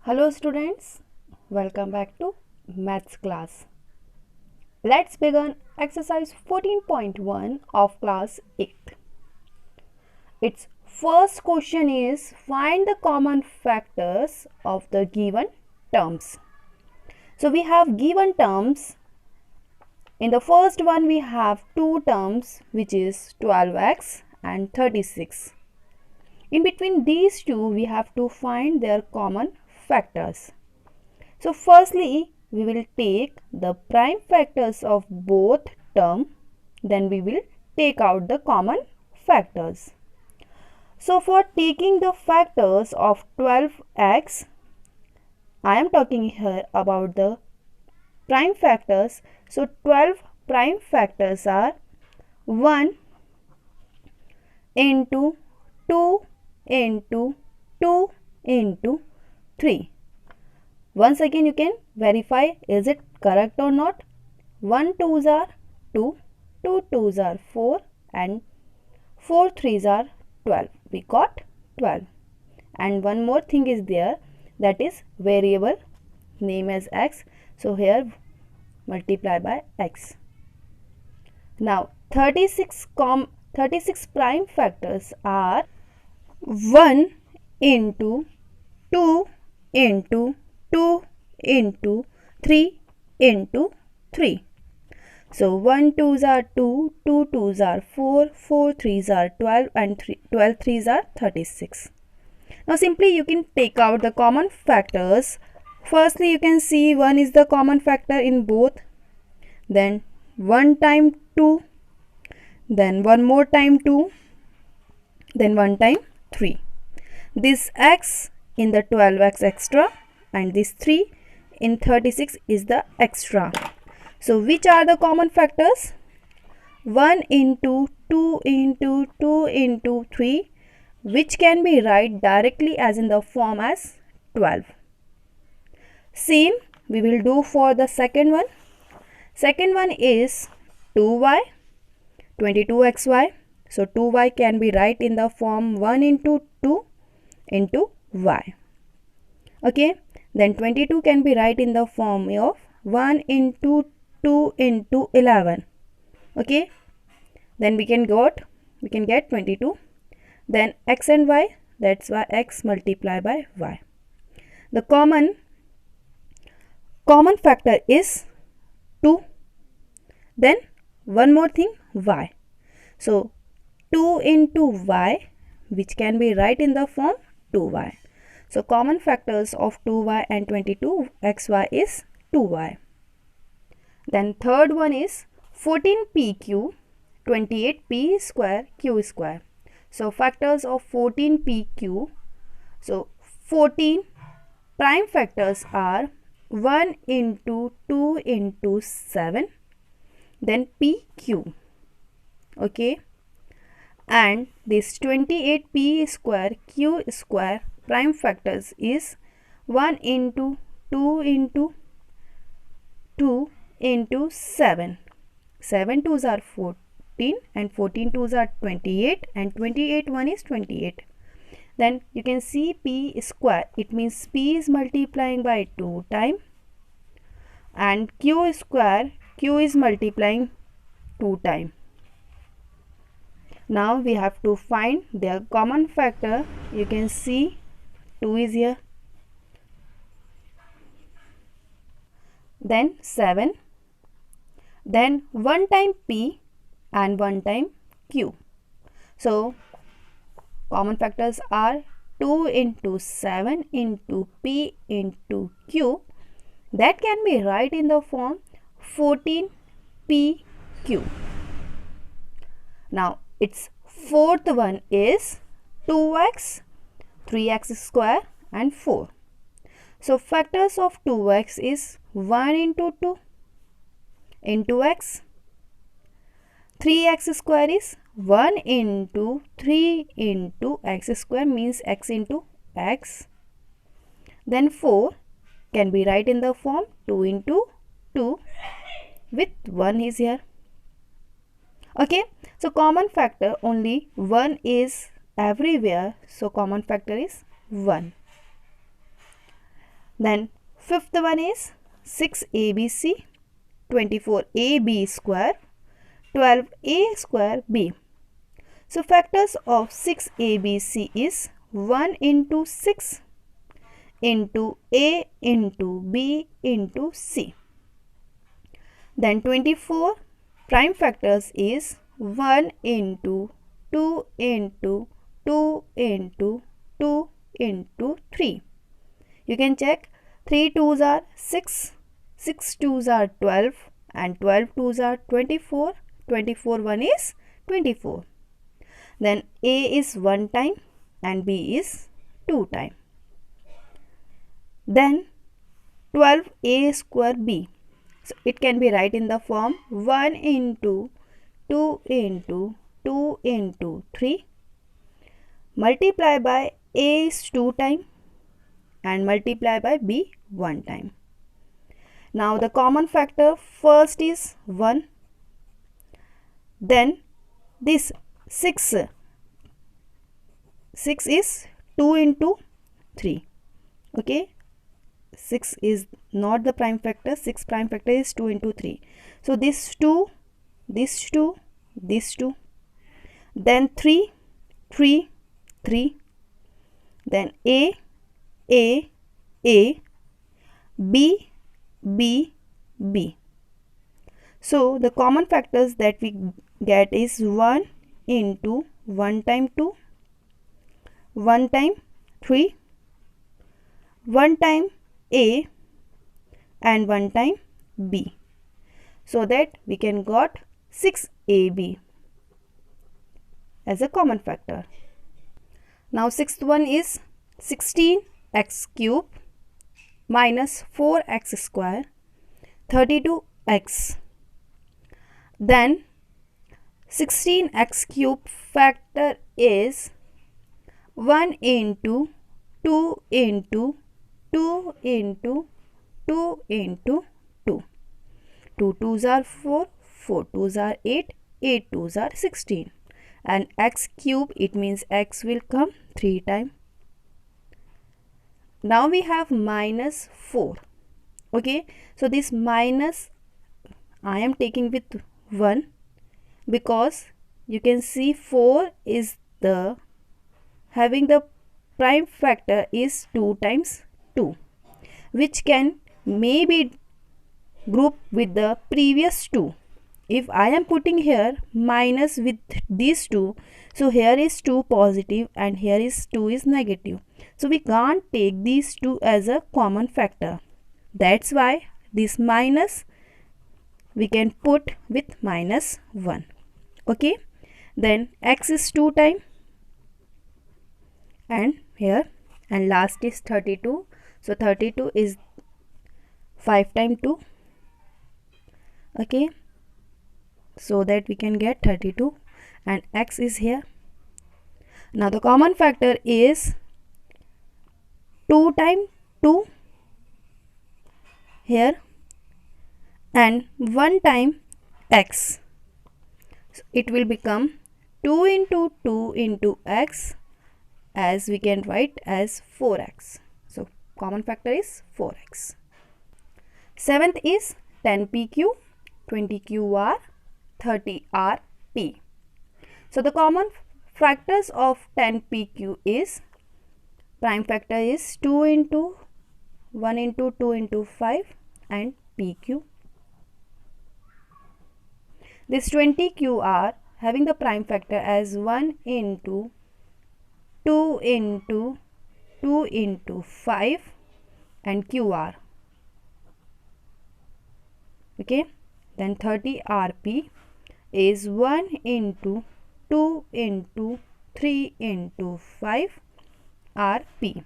Hello students, welcome back to maths class. Let's begin exercise 14.1 of class 8. Its first question is find the common factors of the given terms. So we have given terms. In the first one we have two terms which is 12x and 36. In between these two we have to find their common factors. So firstly, we will take the prime factors of both terms, then we will take out the common factors. So for taking the factors of 12x, I am talking here about the prime factors. So 12 prime factors are 1 into 2 into 2 into 3. Once again you can verify is it correct or not. 1 2s are 2, 2 2s are 4 and 4 3s are 12. We got 12. And one more thing is there, that is variable name as x. So here multiply by x. Now 36 prime factors are 1 into 2 into 2 into 3 into 3. So 1 2s are 2, 2 2s are 4, 4 3s are 12 and 12 3s are 36. Now simply you can take out the common factors. Firstly you can see 1 is the common factor in both. Then 1 time 2. Then 1 more time 2. Then 1 time 3. This x in the 12x extra and this 3 in 36 is the extra. So which are the common factors? 1 into 2 into 2 into 3, which can be write directly as in the form as 12. Same we will do for the second one. Second one is 2y, 22xy. So 2y can be write in the form 1 into 2 into y. Okay. Then 22 can be write in the form of 1 into 2 into 11. Okay. Then we can get 22. Then x and y, that's why x multiply by y. The common factor is 2. Then one more thing, y. So 2 into y, which can be write in the form 2y. So common factors of 2y and 22xy is 2y. Then third one is 14pq, 28p square q square. So factors of 14pq. So 14 prime factors are 1 into 2 into 7. Then pq. Okay. And this 28p square q square prime factors is 1 into 2 into 2 into 7. 7 2s are 14 and 14 2s are 28 and 28 1 is 28. Then you can see p square. It means p is multiplying by 2 times and q square, q is multiplying 2 times. Now we have to find their common factor. You can see 2 is here. Then 7. Then 1 time p and 1 time q. So common factors are 2 into 7 into p into q. That can be write in the form 14pq. Now its fourth one is 2x, 3x square and 4. So factors of 2x is 1 into 2 into x. 3x square is 1 into 3 into x square, means x into x. Then 4 can be write in the form 2 into 2 with 1 is here. Okay. So common factor only 1 is everywhere. So common factor is 1. Then fifth one is 6abc, 24ab square, 12a square b. So factors of 6abc is 1 into 6 into a into b into c. Then 24 prime factors is 1 into 2 into 2 into 2 into 3. You can check 3 2s are 6, 6 2s are 12 and 12 2s are 24, 24 1 is 24. Then a is 1 time and b is 2 time. Then 12a square b. So it can be write in the form 1 into 2 into 2 into 3 multiply by a is 2 time and multiply by b 1 time. Now the common factor first is 1. Then this 6 is 2 into 3. Okay. 6 is not the prime factor. 6 prime factor is 2 into 3. So this 2, this 2, this 2. Then 3, 3, 3. Then A, B, B, B. So the common factors that we get is 1 into 1 time 2, 1 time 3, 1 time A and 1 time B. So that we can got 6AB as a common factor. Now sixth one is 16x cube minus 4x square, 32x. Then 16x cube factor is 1 into 2 into 2 into 2 into 2. 2 2s are 4, 4 2s are 8, 8 2s are 16. And x cube, it means x will come 3 times. Now we have minus 4. Okay, so this minus I am taking with 1 because you can see 4 is the having the prime factor is 2 times 2, which can maybe group with the previous 2. If I am putting here minus with these 2, so here is 2 positive and here is 2 is negative. So we can't take these 2 as a common factor. That's why this minus we can put with minus 1. Okay, then x is 2 times and here, and last is 32. So 32 is 5 times 2. Okay, so that we can get 32 and x is here. Now the common factor is 2 times 2 here and 1 time x. So it will become 2 into 2 into x, as we can write as 4x. So common factor is 4x. Seventh is 10pq, 20qr, 30rp. So the common factors of 10pq is prime factor is 2 into 1 into 2 into 5 and pq. This 20qr having the prime factor as 1 into 2 into 2 into 5 and qr. Okay, then 30rp is 1 into 2 into 3 into 5 rp.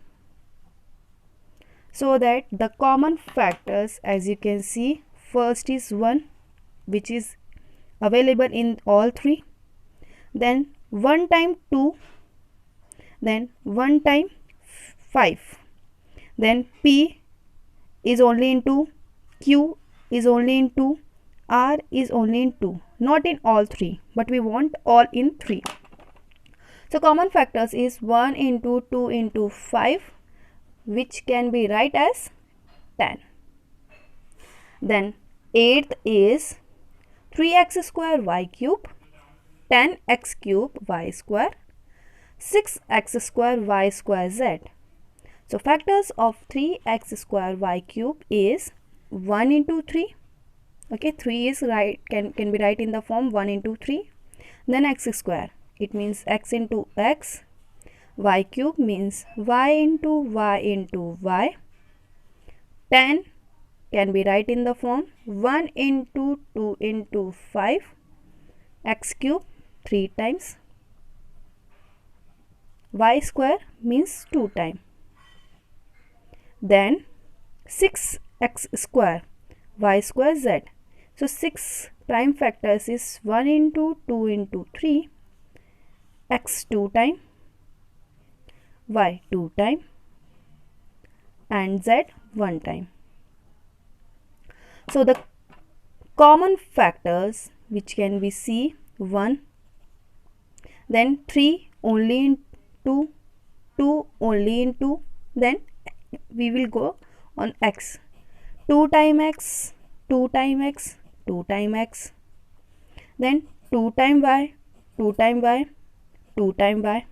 So that the common factors, as you can see, first is 1, which is available in all 3, then 1 time 2, then 1 time 5, then p is only in 2, q is only in 2, r is only in 2, not in all 3, but we want all in 3. So common factors is 1 into 2 into 5, which can be write as 10. Then 8th is 3x square y cube, 10x cube y square, 6x square y square z. So factors of 3x square y cube is 1 into 3. Okay, 3 is right, can be right in the form 1 into 3. Then x square, it means x into x. Y cube means y into y into y. 10 can be right in the form 1 into 2 into 5. X cube 3 times. Y square means 2 times. Then 6x square y square z. So 6 prime factors is 1 into 2 into 3, x 2 time, y 2 time, and z 1 time. So the common factors which can be C 1, then 3 only in 2, 2 only in 2, then we will go on x. 2 times x, 2 times x, 2 times x, then 2 times y, 2 times y, 2 times y.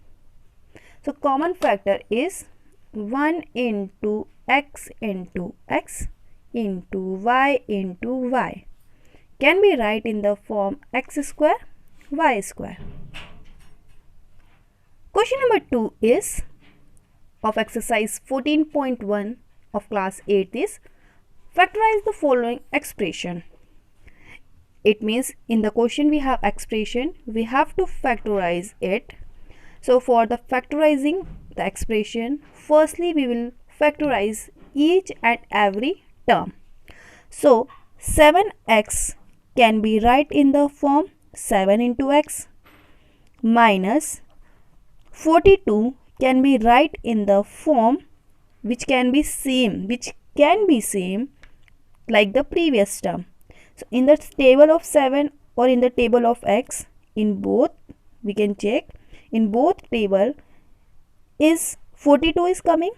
So common factor is 1 into x into x into y into y. Can be right in the form x square y square. Question number 2 is of exercise 14.1 of class 8 is factorize the following expression. It means in the question we have expression, we have to factorize it. So for the factorizing the expression, firstly we will factorize each and every term. So 7x can be right in the form 7 into x, minus 42 can be right in the form which can be same like the previous term. So in the table of 7 or in the table of x, in both we can check, in both table is 42 is coming.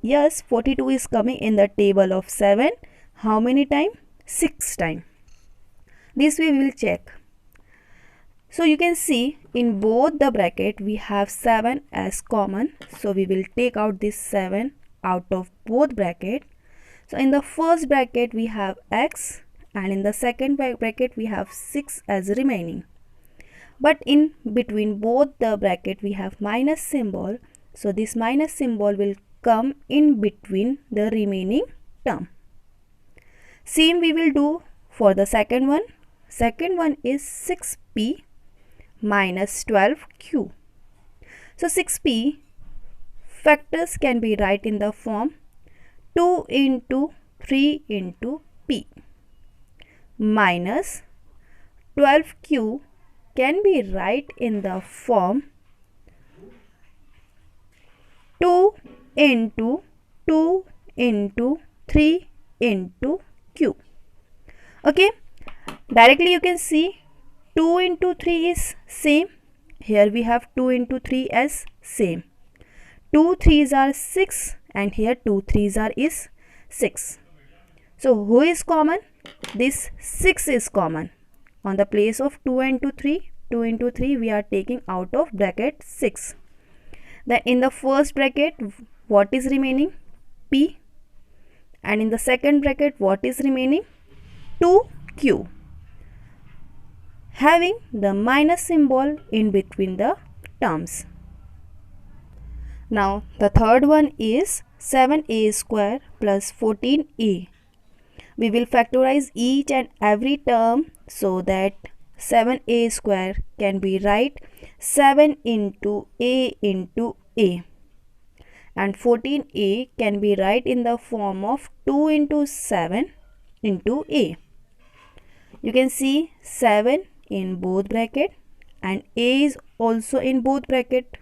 Yes, 42 is coming in the table of 7. How many time? 6 time. This way we will check. So you can see in both the bracket we have 7 as common. So we will take out this 7 out of both bracket. So in the first bracket we have x, and in the second bracket we have 6 as remaining. But in between both the bracket we have minus symbol. So this minus symbol will come in between the remaining term. Same we will do for the second one. Second one is 6p minus 12q. So 6p factors can be right in the form 2 into 3 into p, minus 12q can be right in the form 2 into 2 into 3 into q. Okay, directly you can see 2 into 3 is same. Here we have 2 into 3 as same. 2 3s are 6 and here 2 3s are is 6. So who is common? This 6 is common. On the place of 2 into 3 we are taking out of bracket 6. Then in the first bracket what is remaining? P. And in the second bracket what is remaining? 2q. Having the minus symbol in between the terms. Now the third one is 7a square plus 14a. We will factorize each and every term so that 7a square can be right 7 into a into a, and 14a can be right in the form of 2 into 7 into a. You can see 7 in both bracket and a is also in both bracket.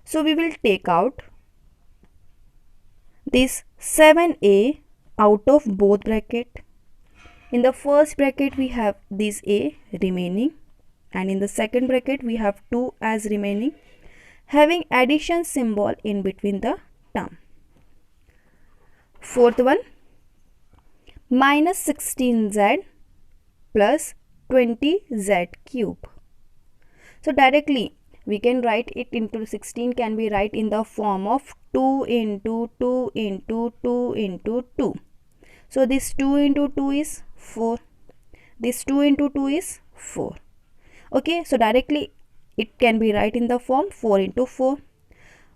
So we will take out this 7a out of both bracket. In the first bracket we have this a remaining, and in the second bracket we have 2 as remaining, having addition symbol in between the term. Fourth one, minus 16z plus 20z cube. So directly we can write it into 16 can be write in the form of 2 into 2 into 2 into 2. So this 2 into 2 is 4. This 2 into 2 is 4. Okay, so directly it can be write in the form 4 into 4.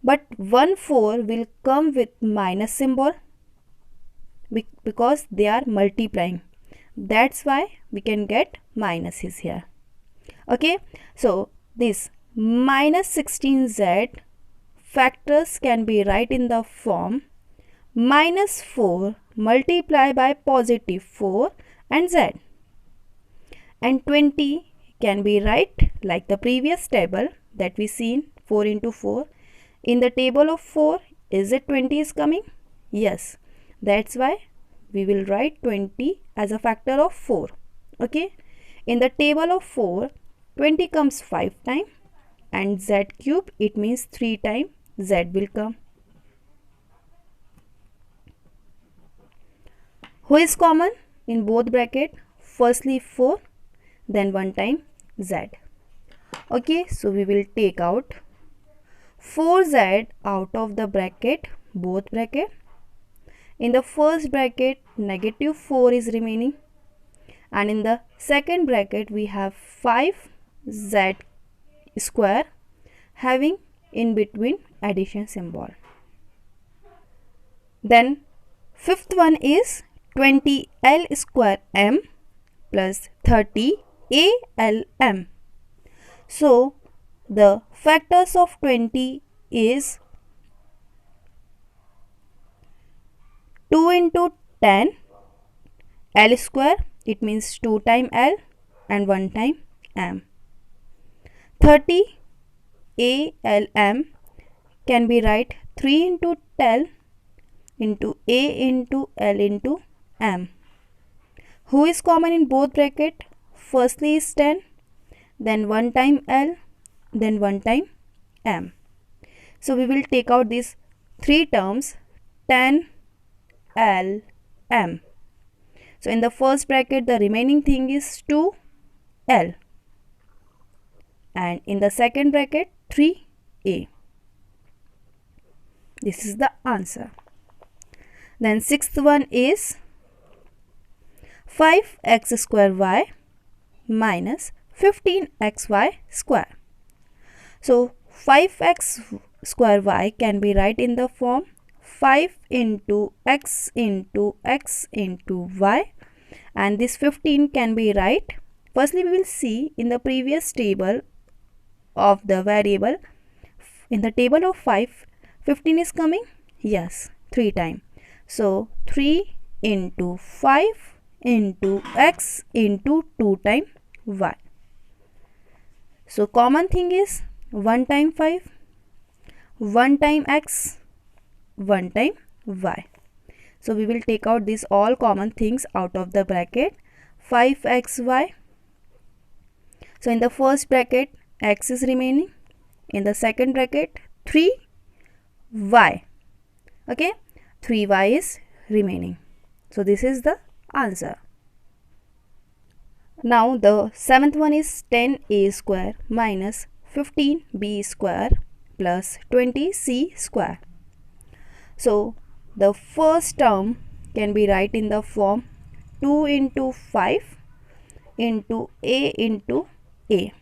But 1 4 will come with minus symbol because they are multiplying. That's why we can get minus is here. Okay, so this minus 16z factors can be write in the form minus 4 multiplied by positive 4 and z. And 20 can be write like the previous table that we seen 4 into 4. In the table of 4, is it 20 is coming? Yes. That's why we will write 20 as a factor of 4. Okay. In the table of 4, 20 comes 5 times and z cube, it means 3 times z will come. Who is common in both bracket? Firstly 4, then 1 time z. Okay, so we will take out 4z out of the bracket, both bracket. In the first bracket, negative 4 is remaining, and in the second bracket we have 5z square having in between addition symbol. Then fifth one is 20l square m plus 30 ALM. So the factors of 20 is 2 into 10 L square, it means 2 times L and 1 time M. 30 ALM can be write 3 into 10 into A into L into M. Who is common in both bracket? Firstly is 10, then 1 time L, then 1 time M. So we will take out these three terms 10 L M. So in the first bracket the remaining thing is 2 L, and in the second bracket 3 A. This is the answer. Then sixth one is 5x square y minus 15xy square. So 5x square y can be write in the form 5 into x into x into y, and this 15 can be write. Firstly we will see in the previous table of the variable. In the table of 5, 15 is coming? Yes, 3 times. So 3 into 5 into x into 2 times y. So common thing is 1 time 5, 1 time x, 1 time y. So we will take out these all common things out of the bracket. 5xy. So in the first bracket x is remaining. In the second bracket 3y. Okay, 3y is remaining. So this is the answer. Now the seventh one is 10a square minus 15b square plus 20c square. So the first term can be write in the form 2 into 5 into a into a.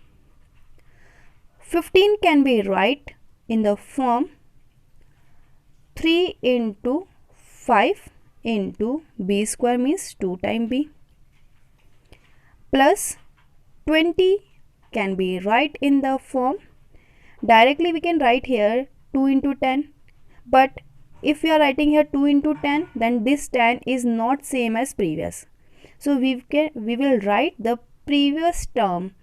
15 can be write in the form 3 into 5 into b square, means 2 times b, plus 20 can be write in the form, directly we can write here 2 into 10, but if we are writing here 2 into 10, then this 10 is not same as previous. So we will write the previous term.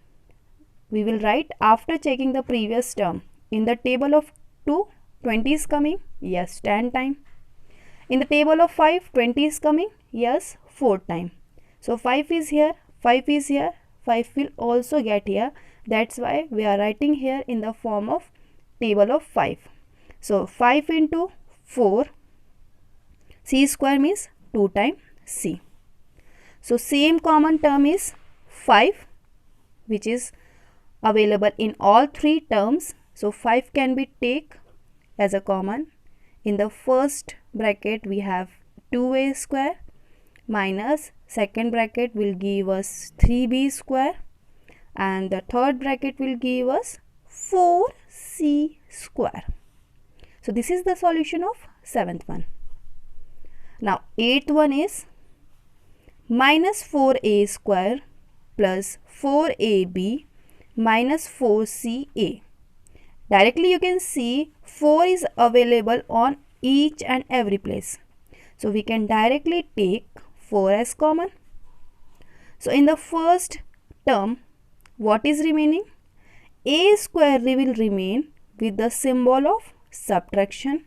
We will write after checking the previous term. In the table of 2, 20 is coming? Yes, 10 times. In the table of 5, 20 is coming? Yes, 4 times. So 5 is here, 5 is here, 5 will also get here. That's why we are writing here in the form of table of 5. So 5 into 4, c square means 2 times c. So same common term is 5, which is available in all three terms. So 5 can be take as a common. In the first bracket we have 2a square minus second bracket will give us 3b square, and the third bracket will give us 4c square. So this is the solution of 7th one. Now 8th one is minus 4a square plus 4ab minus 4ca. Directly you can see 4 is available on each and every place. So we can directly take 4 as common. So in the first term, what is remaining? A square will remain with the symbol of subtraction.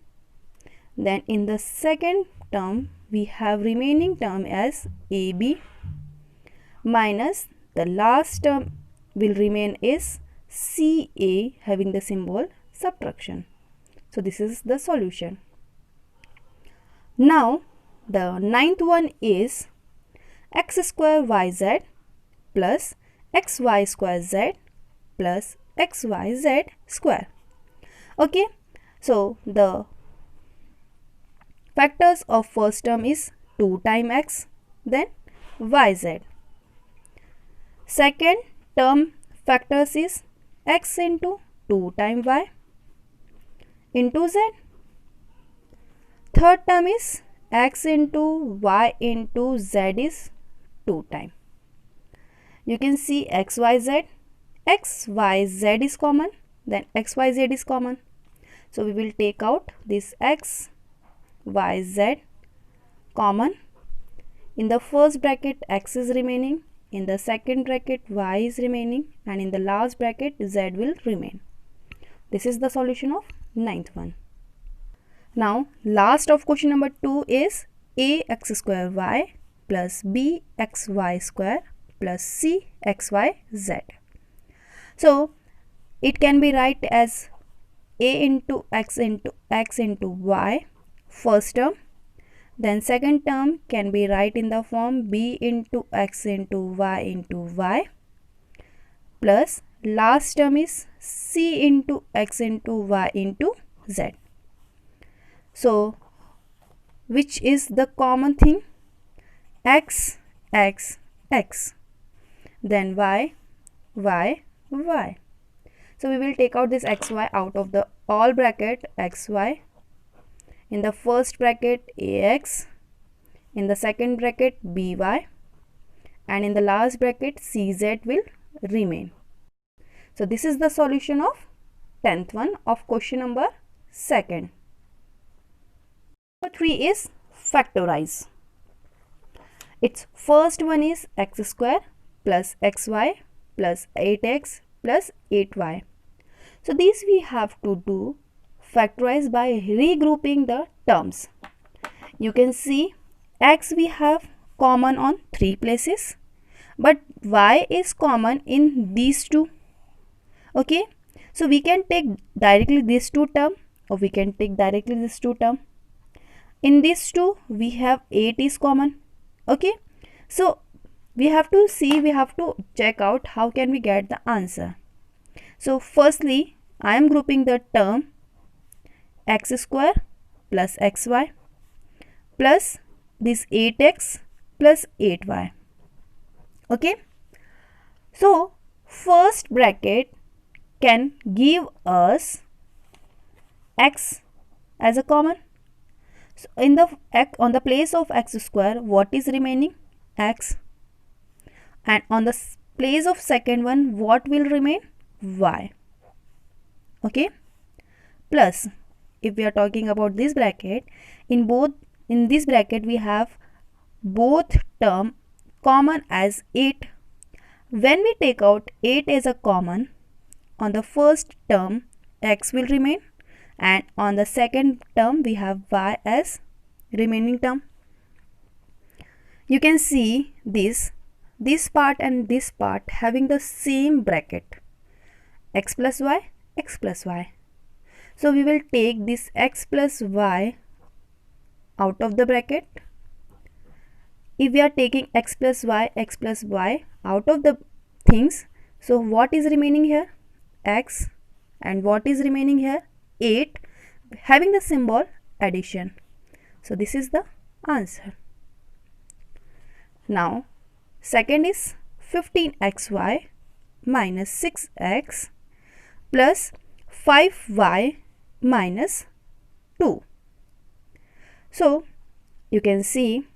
Then in the second term, we have remaining term as AB minus the last term will remain is CA having the symbol subtraction. So this is the solution. Now the ninth one is x square yz plus xy square z plus xyz square. Okay, so the factors of first term is 2 times x, then yz. Second term factors is x into 2 times y into z. Third term is x into y into z is 2 times. You can see xyz, xyz is common, then xyz is common. So we will take out this x, y, z common. In the first bracket x is remaining, in the second bracket y is remaining, and in the last bracket z will remain. This is the solution of ninth one. Now last of question number 2 is ax square y plus bxy square plus cxyz. So it can be write as a into x into y first term, then second term can be write in the form b into x into y plus last term is c into x into y into z. So which is the common thing? X, x, x, then y, y, y. So we will take out this xy out of the all bracket xy. In the first bracket ax, in the second bracket by, and in the last bracket cz will remain. So this is the solution of 10th one of question number 2nd. Number 3 is factorize. Its first one is x square plus xy plus 8x plus 8y. So these we have to do factorize by regrouping the terms. You can see x we have common on 3 places, but y is common in these two. Okay, so we can take directly these two term, or we can take directly this two term. In these two we have 8 is common. Okay, so we have to see, we have to check out how can we get the answer. So firstly I am grouping the term x square plus xy plus this 8x plus 8y. Okay, so first bracket can give us x as a common. So in the on the place of x square, what is remaining? X. And on the place of second one, what will remain? Y. Okay, plus if we are talking about this bracket, in this bracket we have both term common as 8. When we take out 8 as a common, on the first term x will remain, and on the second term we have y as remaining term. You can see this part and this part having the same bracket, x plus y, x plus y. So we will take this x plus y out of the bracket if we are taking x plus y out of the things, so what is remaining here? X. And what is remaining here? 8, having the symbol addition. So this is the answer. Now second is 15xy minus 6x plus 5y minus 2. So you can see,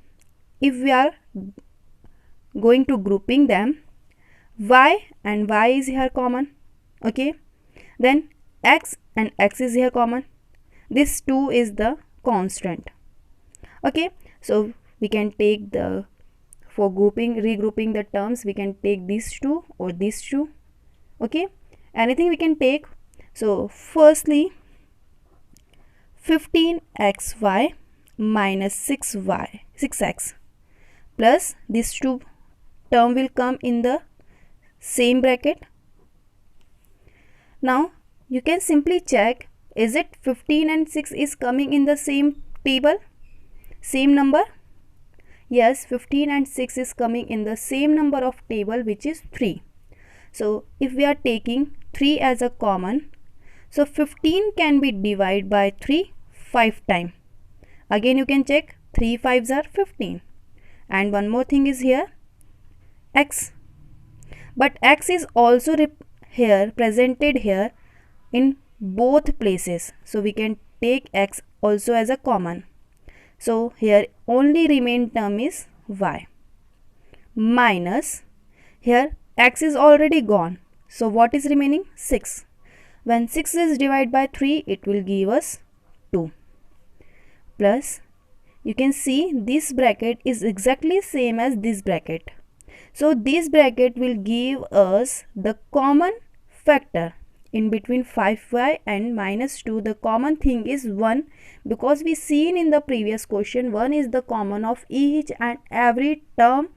if we are going to grouping them, y and y is here common, okay, then x and x is here common, this 2 is the constant, okay. So we can take the, for regrouping the terms, we can take these two or these two, okay, anything we can take. So firstly 15xy minus 6x plus these two term will come in the same bracket. Now you can simply check, is it 15 and 6 is coming in the same table, same number? Yes, 15 and 6 is coming in the same number of table, which is 3. So if we are taking 3 as a common, so 15 can be divided by 3 5 times. Again you can check, 3 5s are 15. And one more thing is here, x. But x is also presented here in both places. So we can take x also as a common. So here only remain term is y minus, here x is already gone. So what is remaining? 6. When 6 is divided by 3, it will give us 2. Plus, you can see this bracket is exactly same as this bracket. So this bracket will give us the common factor in between 5y and minus 2. The common thing is 1, because we seen in the previous question 1 is the common of each and every term,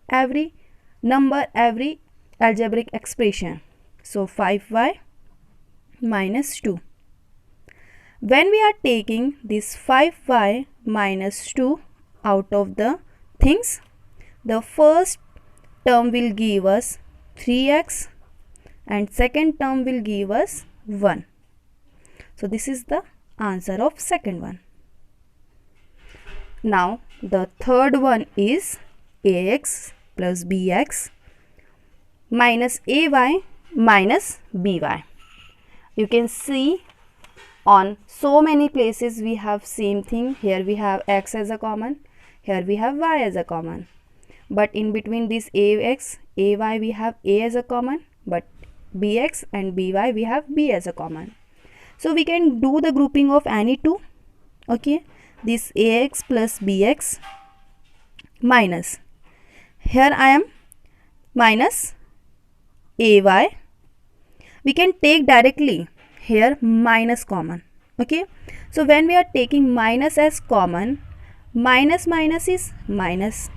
every number, every algebraic expression. So 5y minus 2. When we are taking this 5y minus 2 out of the things, the first term will give us 3x and second term will give us 1. So this is the answer of second one. Now the third one is ax plus bx minus ay minus by. You can see on so many places we have same thing. Here we have x as a common, here we have y as a common, but in between this ax, ay we have a as a common, but bx and by we have b as a common. So we can do the grouping of any two, okay. This ax plus bx minus, here I am minus ay, we can take directly here minus common, okay. So when we are taking minus as common, minus minus is minus.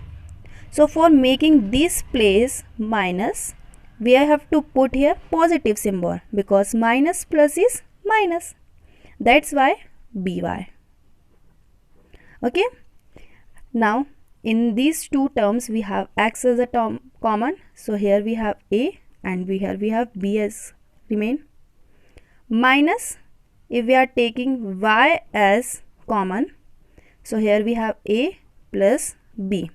So for making this place minus, we have to put here positive symbol, because minus plus is minus. That's why by. Okay. Now in these two terms we have x as a term common. So here we have a and here we have b as remain. Minus, if we are taking y as common, so here we have a plus b.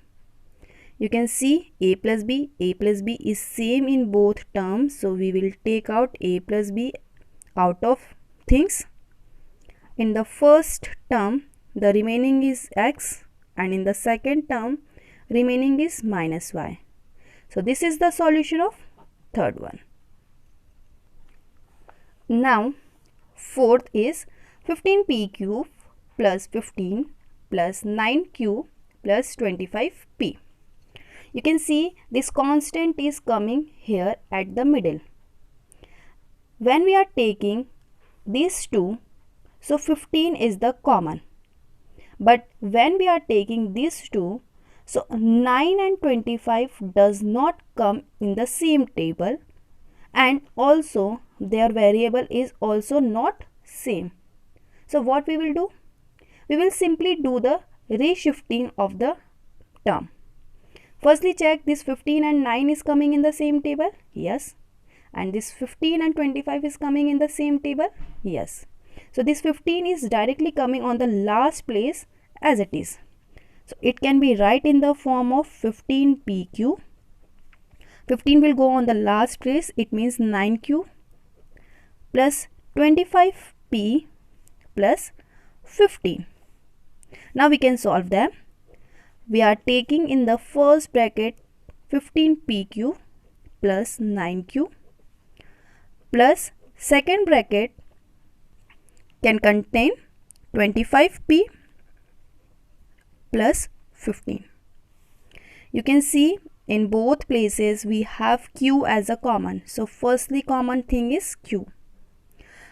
You can see a plus b is same in both terms, so we will take out a plus b out of things. In the first term the remaining is x, and in the second term remaining is minus y. So this is the solution of third one. Now fourth is 15p cube plus 15 plus 9q plus 25p. You can see this constant is coming here at the middle. When we are taking these two, so 15 is the common. But when we are taking these two, so 9 and 25 does not come in the same table, and also their variable is also not same. So what we will do? We will simply do the reshifting of the term. Firstly check this 15 and 9 is coming in the same table. Yes. And this 15 and 25 is coming in the same table. Yes. So this 15 is directly coming on the last place as it is. So it can be right in the form of 15pq. 15 will go on the last place, it means 9q plus 25p plus 15. Now we can solve them. We are taking in the first bracket 15pq plus 9q plus second bracket can contain 25p plus 15. You can see in both places we have q as a common. So firstly common thing is q.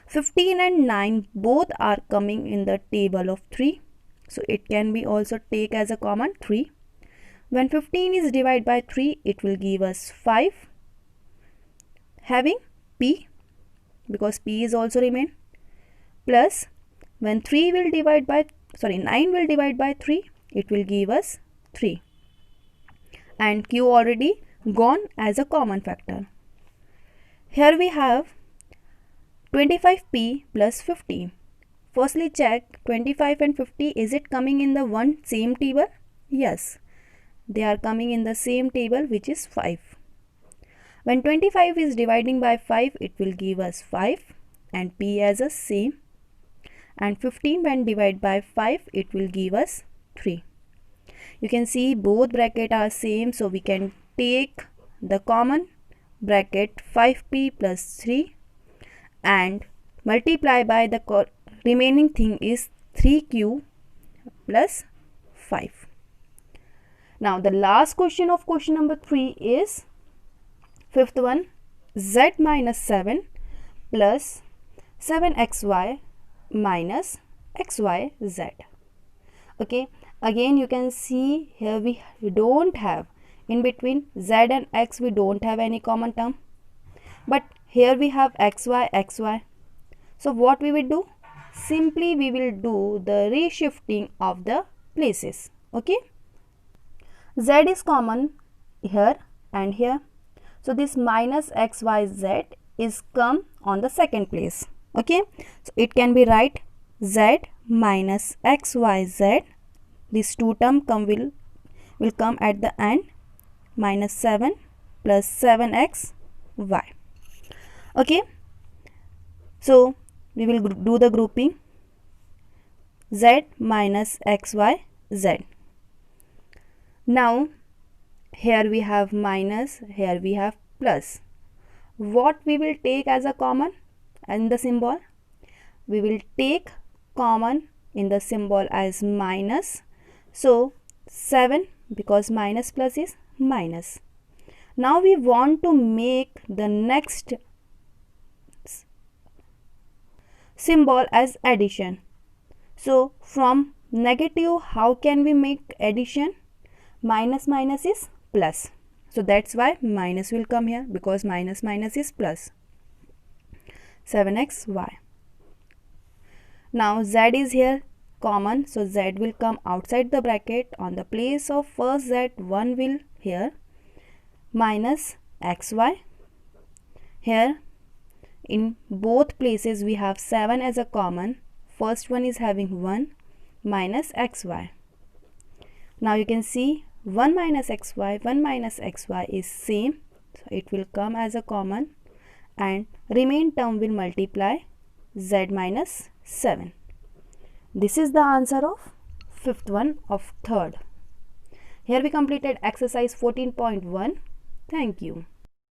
15 and 9 both are coming in the table of 3. So it can be also take as a common 3. When 15 is divided by 3, it will give us 5 having p, because p is also remain, plus when 9 will divide by 3, it will give us 3. And q already gone as a common factor. Here we have 25p plus 15. Firstly check 25 and 50, is it coming in the one same table? Yes, they are coming in the same table, which is 5. When 25 is dividing by 5, it will give us 5 and p as a same. And 15 when divided by 5, it will give us 3. You can see both brackets are same, so we can take the common bracket 5p plus 3 and multiply by the remaining thing is 3q plus 5. Now the last question of question number 3 is fifth one, z minus 7 plus 7xy minus xyz. Okay, again you can see here we don't have in between z and x, we don't have any common term, but here we have xy. So what we will do? Simply we will do the reshifting of the places. Okay, z is common here and here, so this minus xyz is come on the second place. Okay, so it can be right z minus xyz, these two term will come at the end, minus 7 plus 7xy. Okay, so we will do the grouping z minus xyz. Now here we have minus, here we have plus. What we will take as a common in the symbol? We will take common in the symbol as minus. So 7, because minus plus is minus. Now we want to make the next symbol as addition. So from negative, how can we make addition? Minus minus is plus. So that's why minus will come here, because minus minus is plus. 7xy. Now z is here common, so z will come outside the bracket. On the place of first z, 1 will here, minus xy. Here in both places we have 7 as a common. First one is having 1 minus xy. Now you can see 1 minus xy is same, so it will come as a common, and remain term will multiply z minus 7. This is the answer of fifth one of third. Here we completed exercise 14.1. Thank you.